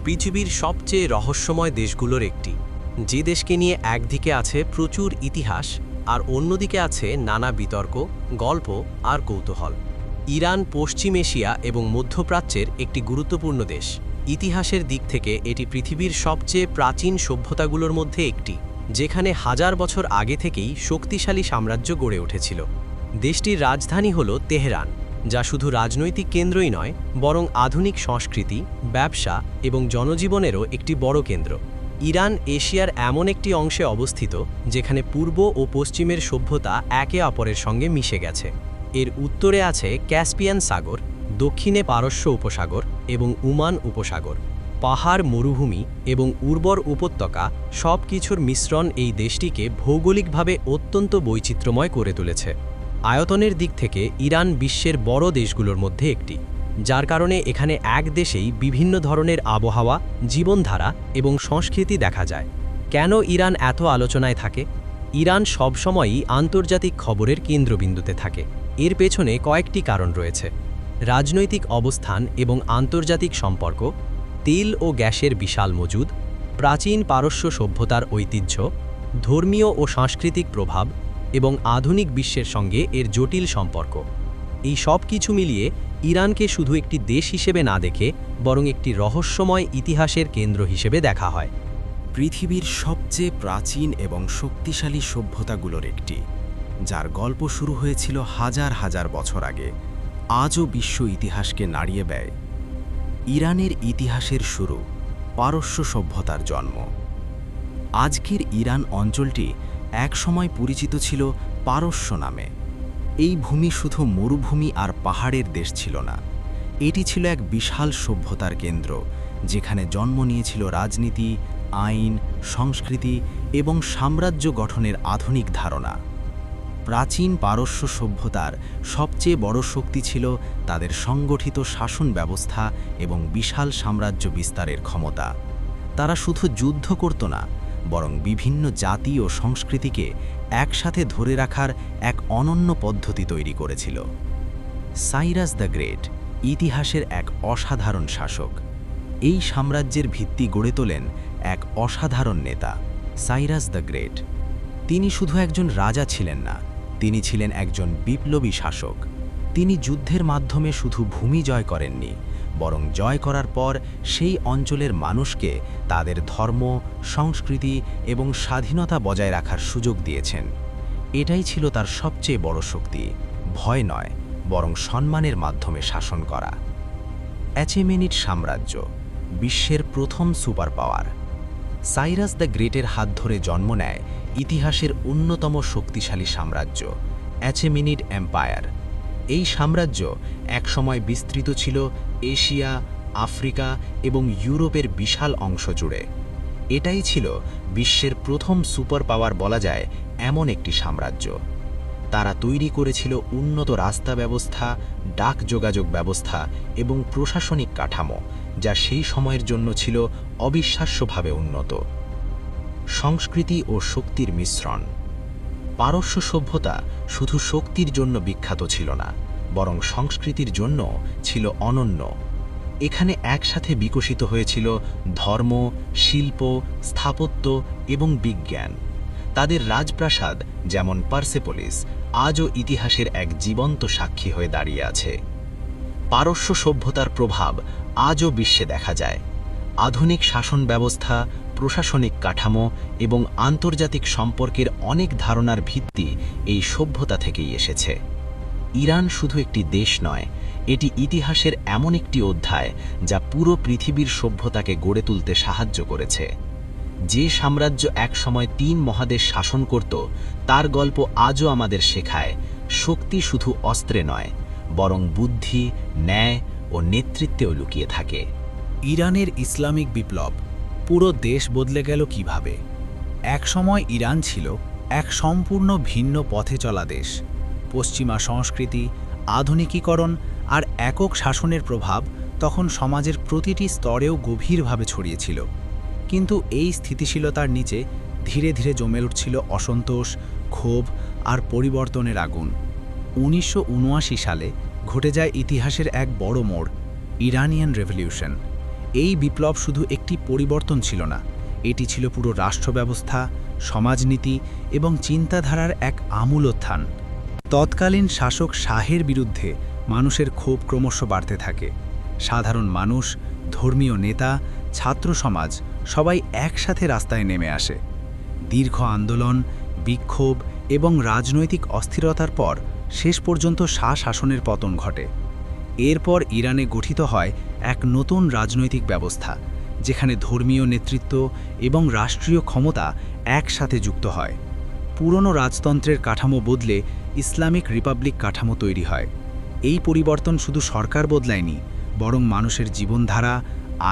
পৃথিবীর সবচেয়ে রহস্যময় দেশগুলোর একটি, যে দেশকে নিয়ে একদিকে আছে প্রচুর ইতিহাস আর অন্যদিকে আছে নানা বিতর্ক, গল্প আর কৌতূহল। ইরান পশ্চিম এশিয়া এবং মধ্যপ্রাচ্যের একটি গুরুত্বপূর্ণ দেশ। ইতিহাসের দিক থেকে এটি পৃথিবীর সবচেয়ে প্রাচীন সভ্যতাগুলোর মধ্যে একটি, যেখানে হাজার বছর আগে থেকেই শক্তিশালী সাম্রাজ্য গড়ে উঠেছিল। দেশটির রাজধানী হল তেহরান, যা শুধু রাজনৈতিক কেন্দ্রই নয়, বরং আধুনিক সংস্কৃতি, ব্যবসা এবং জনজীবনেরও একটি বড় কেন্দ্র। ইরান এশিয়ার এমন একটি অংশে অবস্থিত যেখানে পূর্ব ও পশ্চিমের সভ্যতা একে অপরের সঙ্গে মিশে গেছে। এর উত্তরে আছে ক্যাসপিয়ান সাগর, দক্ষিণে পারস্য উপসাগর এবং উমান উপসাগর। পাহাড়, মরুভূমি এবং উর্বর উপত্যকা সব কিছুর মিশ্রণ এই দেশটিকে ভৌগোলিকভাবে অত্যন্ত বৈচিত্র্যময় করে তুলেছে। আয়তনের দিক থেকে ইরান বিশ্বের বড় দেশগুলোর মধ্যে একটি, যার কারণে এখানে এক দেশেই বিভিন্ন ধরনের আবহাওয়া, জীবনধারা এবং সংস্কৃতি দেখা যায়। কেন ইরান এত আলোচনায় থাকে? ইরান সবসময়ই আন্তর্জাতিক খবরের কেন্দ্রবিন্দুতে থাকে। এর পেছনে কয়েকটি কারণ রয়েছে: রাজনৈতিক অবস্থান এবং আন্তর্জাতিক সম্পর্ক, তেল ও গ্যাসের বিশাল মজুদ, প্রাচীন পারস্য সভ্যতার ঐতিহ্য, ধর্মীয় ও সাংস্কৃতিক প্রভাব এবং আধুনিক বিশ্বের সঙ্গে এর জটিল সম্পর্ক। এই সব কিছু মিলিয়ে ইরানকে শুধু একটি দেশ হিসেবে না দেখে, বরং একটি রহস্যময় ইতিহাসের কেন্দ্র হিসেবে দেখা হয়। পৃথিবীর সবচেয়ে প্রাচীন এবং শক্তিশালী সভ্যতাগুলোর একটি, যার গল্প শুরু হয়েছিল হাজার হাজার বছর আগে, আজও বিশ্ব ইতিহাসকে নাড়িয়ে দেয়। ইরানের ইতিহাসের শুরু, পারস্য সভ্যতার জন্ম। আজকের ইরান অঞ্চলটি একসময় পরিচিত ছিল পারস্য নামে। এই ভূমি শুধু মরুভূমি আর পাহাড়ের দেশ ছিল না, এটি ছিল এক বিশাল সভ্যতার কেন্দ্র, যেখানে জন্ম নিয়েছিল রাজনীতি, আইন, সংস্কৃতি এবং সাম্রাজ্য গঠনের আধুনিক ধারণা। প্রাচীন পারস্য সভ্যতার সবচেয়ে বড় শক্তি ছিল তাদের সংগঠিত শাসন ব্যবস্থা এবং বিশাল সাম্রাজ্য বিস্তারের ক্ষমতা। তারা শুধু যুদ্ধ করত না, বরং বিভিন্ন জাতি ও সংস্কৃতিকে একসাথে ধরে রাখার এক অনন্য পদ্ধতি তৈরি করেছিল। সাইরাস দ্য গ্রেট ইতিহাসের এক অসাধারণ শাসক। এই সাম্রাজ্যের ভিত্তি গড়ে তোলেন এক অসাধারণ নেতা, সাইরাস দ্য গ্রেট। তিনি শুধু একজন রাজা ছিলেন না, তিনি ছিলেন একজন বিপ্লবী শাসক। তিনি যুদ্ধের মাধ্যমে শুধু ভূমি জয় করেননি, বরং জয় করার পর সেই অঞ্চলের মানুষকে তাদের ধর্ম, সংস্কৃতি এবং স্বাধীনতা বজায় রাখার সুযোগ দিয়েছেন। এটাই ছিল তার সবচেয়ে বড় শক্তি, ভয় নয়, বরং সম্মানের মাধ্যমে শাসন করা। অ্যাচেমেনিড সাম্রাজ্য, বিশ্বের প্রথম সুপার পাওয়ার। সাইরাস দ্য গ্রেটের হাত ধরে জন্ম নেয় ইতিহাসের অন্যতম শক্তিশালী সাম্রাজ্য, অ্যাচেমেনিড এম্পায়ার। এই সাম্রাজ্য একসময় বিস্তৃত ছিল এশিয়া, আফ্রিকা এবং ইউরোপের বিশাল অংশ জুড়ে। এটাই ছিল বিশ্বের প্রথম সুপার পাওয়ার বলা যায় এমন একটি সাম্রাজ্য। তারা তৈরি করেছিল উন্নত রাস্তা ব্যবস্থা, ডাক যোগাযোগ ব্যবস্থা এবং প্রশাসনিক কাঠামো, যা সেই সময়ের জন্য ছিল অবিশ্বাস্যভাবে উন্নত। সংস্কৃতি ও শক্তির মিশ্রণ। পারস্য সভ্যতা শুধু শক্তির জন্য বিখ্যাত ছিল না, বরং সংস্কৃতির জন্য ছিল অনন্য। এখানে একসাথে বিকশিত হয়েছিল ধর্ম, শিল্প, স্থাপত্য এবং বিজ্ঞান। তাদের রাজপ্রাসাদ, যেমন পার্সেপোলিস, আজও ইতিহাসের এক জীবন্ত সাক্ষী হয়ে দাঁড়িয়ে আছে। পারস্য সভ্যতার প্রভাব আজও বিশ্বে দেখা যায়। আধুনিক শাসন ব্যবস্থা, প্রশাসনিক কাঠামো এবং আন্তর্জাতিক সম্পর্কের অনেক ধারণার ভিত্তি এই সভ্যতা থেকেই এসেছে। ইরান শুধু একটি দেশ নয়, এটি ইতিহাসের এমন একটি অধ্যায় যা পুরো পৃথিবীর সভ্যতাকে গড়ে তুলতে সাহায্য করেছে। যে সাম্রাজ্য একসময় 3 মহাদেশ শাসন করত, তার গল্প আজও আমাদের শেখায় শক্তি শুধু অস্ত্রে নয়, বরং বুদ্ধি, ন্যায় ও নেতৃত্বেও লুকিয়ে থাকে। ইরানের ইসলামিক বিপ্লব, পুরো দেশ বদলে গেল কিভাবে? একসময় ইরান ছিল এক সম্পূর্ণ ভিন্ন পথে চলা দেশ। পশ্চিমা সংস্কৃতি, আধুনিকীকরণ আর একক শাসনের প্রভাব তখন সমাজের প্রতিটি স্তরেও গভীরভাবে ছড়িয়েছিল। কিন্তু এই স্থিতিশীলতার নিচে ধীরে ধীরে জমে উঠছিল অসন্তোষ, ক্ষোভ আর পরিবর্তনের আগুন। 1979 সালে ঘটে যায় ইতিহাসের এক বড় মোড়, ইরানিয়ান রেভলিউশন। এই বিপ্লব শুধু একটি পরিবর্তন ছিল না, এটি ছিল পুরো রাষ্ট্র ব্যবস্থা, সমাজনীতি এবং চিন্তাধারার এক আমূলোত্থান। তৎকালীন শাসক শাহের বিরুদ্ধে মানুষের ক্ষোভ ক্রমশ বাড়তে থাকে। সাধারণ মানুষ, ধর্মীয় নেতা, ছাত্র সমাজ সবাই একসাথে রাস্তায় নেমে আসে। দীর্ঘ আন্দোলন, বিক্ষোভ এবং রাজনৈতিক অস্থিরতার পর শেষ পর্যন্ত শাহ শাসনের পতন ঘটে। এরপর ইরানে গঠিত হয় এক নতুন রাজনৈতিক ব্যবস্থা, যেখানে ধর্মীয় নেতৃত্ব এবং রাষ্ট্রীয় ক্ষমতা একসাথে যুক্ত হয়। পুরনো রাজতন্ত্রের কাঠামো বদলে ইসলামিক রিপাবলিক কাঠামো তৈরি হয়। এই পরিবর্তন শুধু সরকার বদলায়নি, বরং মানুষের জীবনধারা,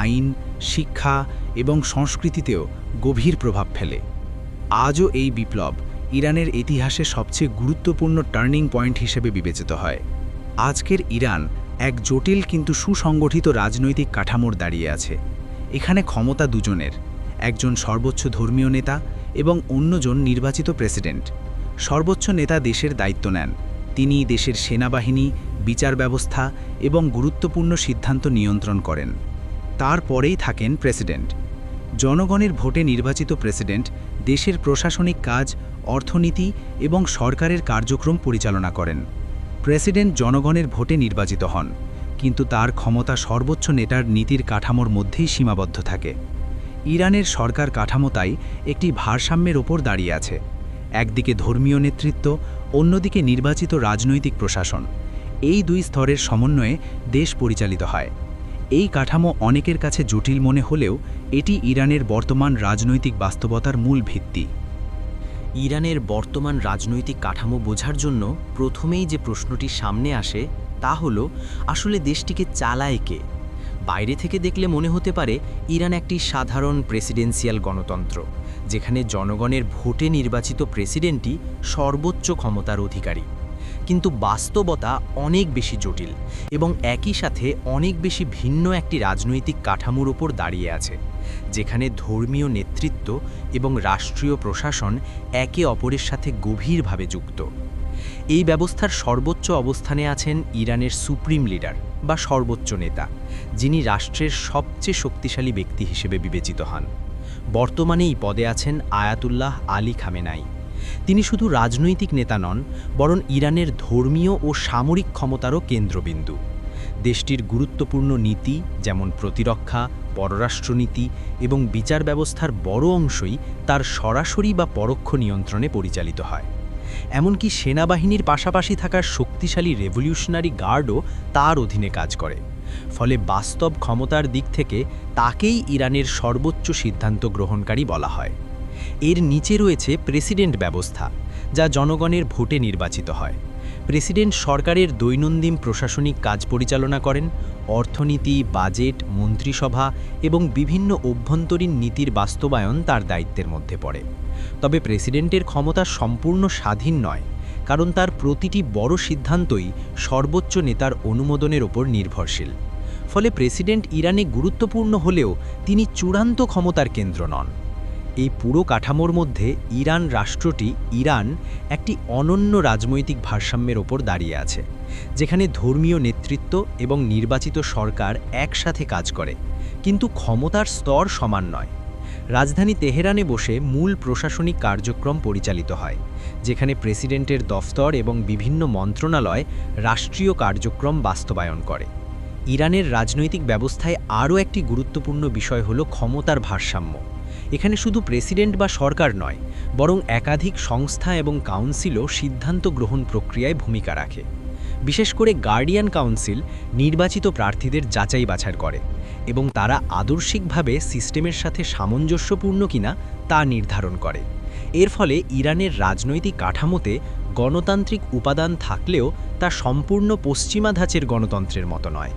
আইন, শিক্ষা এবং সংস্কৃতিতেও গভীর প্রভাব ফেলে। আজও এই বিপ্লব ইরানের ইতিহাসে সবচেয়ে গুরুত্বপূর্ণ টার্নিং পয়েন্ট হিসেবে বিবেচিত হয়। আজকের ইরান এক জটিল কিন্তু সুসংগঠিত রাজনৈতিক কাঠামোর দাঁড়িয়ে আছে। এখানে ক্ষমতা দুজনের, একজন সর্বোচ্চ ধর্মীয় নেতা এবং অন্যজন নির্বাচিত প্রেসিডেন্ট। সর্বোচ্চ নেতা দেশের দায়িত্ব নেন, তিনি দেশের সেনাবাহিনী, বিচার ব্যবস্থা এবং গুরুত্বপূর্ণ সিদ্ধান্ত নিয়ন্ত্রণ করেন। তারপরেই থাকেন প্রেসিডেন্ট। জনগণের ভোটে নির্বাচিত প্রেসিডেন্ট দেশের প্রশাসনিক কাজ, অর্থনীতি এবং সরকারের কার্যক্রম পরিচালনা করেন। প্রেসিডেন্ট জনগণের ভোটে নির্বাচিত হন, কিন্তু তার ক্ষমতা সর্বোচ্চ নেতার নীতির কাঠামোর মধ্যেই সীমাবদ্ধ থাকে। ইরানের সরকার কাঠামো তাই একটি ভারসাম্যের ওপর দাঁড়িয়ে আছে। একদিকে ধর্মীয় নেতৃত্ব, অন্যদিকে নির্বাচিত রাজনৈতিক প্রশাসন। এই দুই স্তরের সমন্বয়ে দেশ পরিচালিত হয়। এই কাঠামো অনেকের কাছে জটিল মনে হলেও এটি ইরানের বর্তমান রাজনৈতিক বাস্তবতার মূল ভিত্তি। ইরানের বর্তমান রাজনৈতিক কাঠামো বোঝার জন্য প্রথমেই যে প্রশ্নটি সামনে আসে তা হলো, আসলে দেশটিকে চালায় কে? বাইরে থেকে দেখলে মনে হতে পারে ইরান একটি সাধারণ প্রেসিডেন্সিয়াল গণতন্ত্র, যেখানে জনগণের ভোটে নির্বাচিত প্রেসিডেন্টই সর্বোচ্চ ক্ষমতার অধিকারী। কিন্তু বাস্তবতা অনেক বেশি জটিল এবং একই সাথে অনেক বেশি ভিন্ন একটি রাজনৈতিক কাঠামোর উপর দাঁড়িয়ে আছে, যেখানে ধর্মীয় নেতৃত্ব এবং রাষ্ট্রীয় প্রশাসন একে অপরের সাথে গভীরভাবে যুক্ত। এই ব্যবস্থার সর্বোচ্চ অবস্থানে আছেন ইরানের সুপ্রিম লিডার বা সর্বোচ্চ নেতা, যিনি রাষ্ট্রের সবচেয়ে শক্তিশালী ব্যক্তি হিসেবে বিবেচিত হন। বর্তমানে এই পদে আছেন আয়াতুল্লাহ আলী খামেনাই। তিনি শুধু রাজনৈতিক নেতা নন, বরং ইরানের ধর্মীয় ও সামরিক ক্ষমতারও কেন্দ্রবিন্দু। দেশটির গুরুত্বপূর্ণ নীতি যেমন প্রতিরক্ষা, পররাষ্ট্রনীতি এবং বিচার ব্যবস্থার বড় অংশই তার সরাসরি বা পরোক্ষ নিয়ন্ত্রণে পরিচালিত হয়। এমনকি সেনাবাহিনীর পাশাপাশি থাকা শক্তিশালী রেভলিউশনারি গার্ডও তার অধীনে কাজ করে। ফলে বাস্তব ক্ষমতার দিক থেকে তাকেই ইরানের সর্বোচ্চ সিদ্ধান্ত গ্রহণকারী বলা হয়। এর নিচে রয়েছে প্রেসিডেন্ট ব্যবস্থা, যা জনগণের ভোটে নির্বাচিত হয়। প্রেসিডেন্ট সরকারের দৈনন্দিন প্রশাসনিক কাজ পরিচালনা করেন, অর্থনীতি, বাজেট, মন্ত্রিসভা এবং বিভিন্ন অভ্যন্তরীণ নীতির বাস্তবায়ন তার দায়িত্বের মধ্যে পড়ে। তবে প্রেসিডেন্টের ক্ষমতা সম্পূর্ণ স্বাধীন নয়, কারণ তার প্রতিটি বড় সিদ্ধান্তই সর্বোচ্চ নেতার অনুমোদনের ওপর নির্ভরশীল। ফলে প্রেসিডেন্ট ইরানে গুরুত্বপূর্ণ হলেও তিনি চূড়ান্ত ক্ষমতার কেন্দ্র নন। এই পুরো কাঠামোর মধ্যে ইরান রাষ্ট্রটি একটি অনন্য রাজনৈতিক ভারসাম্যের ওপর দাঁড়িয়ে আছে, যেখানে ধর্মীয় নেতৃত্ব এবং নির্বাচিত সরকার একসাথে কাজ করে, কিন্তু ক্ষমতার স্তর সমান নয়। রাজধানী তেহরানে বসে মূল প্রশাসনিক কার্যক্রম পরিচালিত হয়, যেখানে প্রেসিডেন্টের দফতর এবং বিভিন্ন মন্ত্রণালয় রাষ্ট্রীয় কার্যক্রম বাস্তবায়ন করে। ইরানের রাজনৈতিক ব্যবস্থায় আরও একটি গুরুত্বপূর্ণ বিষয় হল ক্ষমতার ভারসাম্য। এখানে শুধু প্রেসিডেন্ট বা সরকার নয়, বরং একাধিক সংস্থা এবং কাউন্সিলও সিদ্ধান্ত গ্রহণ প্রক্রিয়ায় ভূমিকা রাখে। বিশেষ করে গার্ডিয়ান কাউন্সিল নির্বাচিত প্রার্থীদের যাচাই বাছাই করে এবং তারা আদর্শিকভাবে সিস্টেমের সাথে সামঞ্জস্যপূর্ণ কিনা তা নির্ধারণ করে। এর ফলে ইরানের রাজনৈতিক কাঠামোতে গণতান্ত্রিক উপাদান থাকলেও তা সম্পূর্ণ পশ্চিমা ধাঁচের গণতন্ত্রের মতো নয়।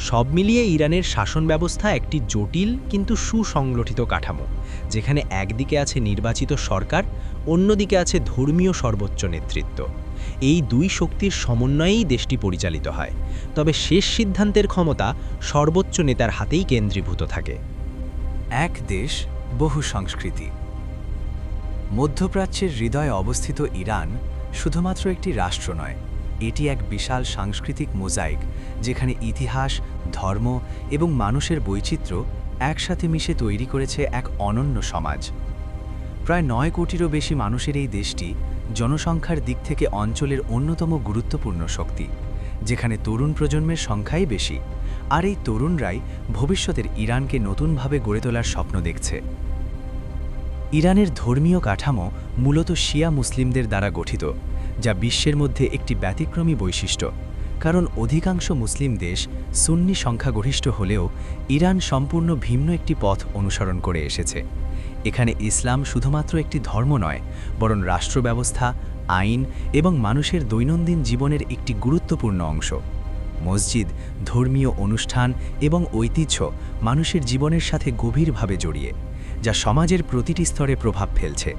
সব মিলিয়ে ইরানের শাসন ব্যবস্থা একটি জটিল কিন্তু সুসংগঠিত কাঠামো, যেখানে একদিকে আছে নির্বাচিত সরকার, অন্যদিকে আছে ধর্মীয় সর্বোচ্চ নেতৃত্ব। এই দুই শক্তির সমন্বয়েই দেশটি পরিচালিত হয়, তবে শেষ সিদ্ধান্তের ক্ষমতা সর্বোচ্চ নেতার হাতেই কেন্দ্রীভূত থাকে। এক দেশ, বহু সংস্কৃতি। মধ্যপ্রাচ্যের হৃদয়ে অবস্থিত ইরান শুধুমাত্র একটি রাষ্ট্র নয়, এটি এক বিশাল সাংস্কৃতিক মোজাইক, যেখানে ইতিহাস, ধর্ম এবং মানুষের বৈচিত্র্য একসাথে মিশে তৈরি করেছে এক অনন্য সমাজ। প্রায় 9 কোটিরও বেশি মানুষের এই দেশটি জনসংখ্যার দিক থেকে অঞ্চলের অন্যতম গুরুত্বপূর্ণ শক্তি, যেখানে তরুণ প্রজন্মের সংখ্যাই বেশি, আর এই তরুণরাই ভবিষ্যতের ইরানকে নতুনভাবে গড়ে তোলার স্বপ্ন দেখছে। ইরানের ধর্মীয় কাঠামো মূলত শিয়া মুসলিমদের দ্বারা গঠিত, যা বিশ্বের মধ্যে একটি ব্যতিক্রমী বৈশিষ্ট্য, কারণ অধিকাংশ মুসলিম দেশ সুন্নি সংখ্যাগরিষ্ঠ হলেও ইরান সম্পূর্ণ ভিন্ন একটি পথ অনুসরণ করে এসেছে। এখানে ইসলাম শুধুমাত্র একটি ধর্ম নয়, বরং রাষ্ট্র ব্যবস্থা, আইন এবং মানুষের দৈনন্দিন জীবনের একটি গুরুত্বপূর্ণ অংশ। মসজিদ, ধর্মীয় অনুষ্ঠান এবং ঐতিহ্য মানুষের জীবনের সাথে গভীরভাবে জড়িয়ে, যা সমাজের প্রতিটি স্তরে প্রভাব ফেলছে।